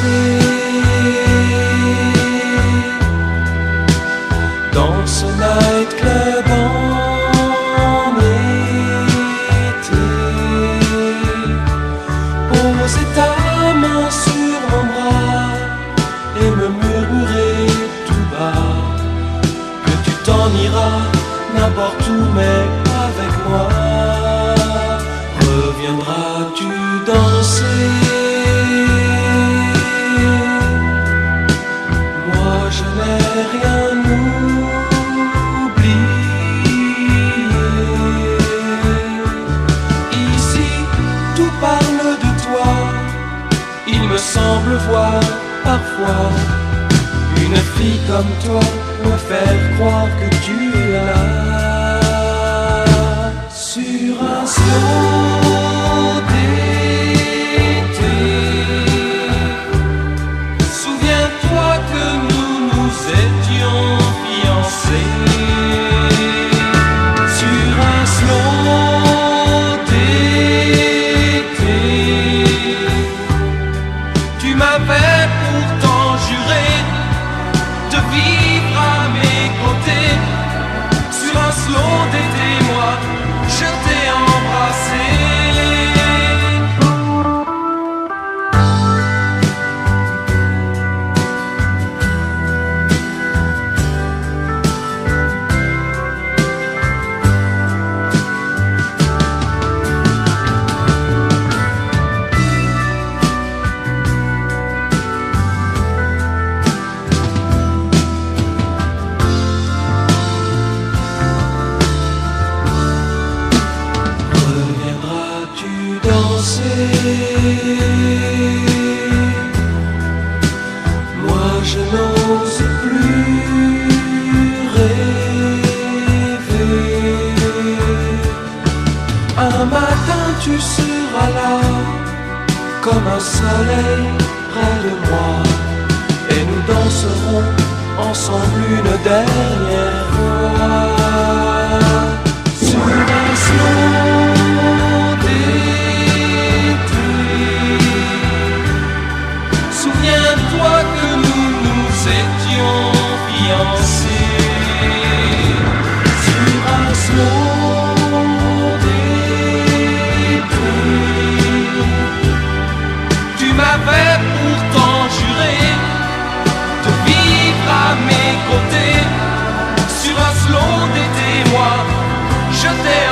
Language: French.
danser dans ce nightclub en été. Poser ta main sur mon bras et me murmurer tout bas que tu t'en iras n'importe où mais avec moi. Reviendras-tu danser? Moi je n'ai rien oublié. Ici tout parle de toi. Il me semble voir parfois une fille comme toi me faire croire que tu es là. Sur un slow d'été, souviens-toi que nous nous étions fiancés. Sur un slow d'été, tu m'avais pourtant juré de vivre à mes côtés. Sur un slow d'été, moi je t'ai embrassé. Moi je n'ose plus rêver. Un matin tu seras là, comme un soleil près de moi, et nous danserons ensemble une dernière fois. Sur un slow d'été, souviens-toi que nous nous étions fiancés. Sur un slow d'été, tu m'avais pourtant juré de vivre à mes côtés. Sur un slow d'été, moi je t'ai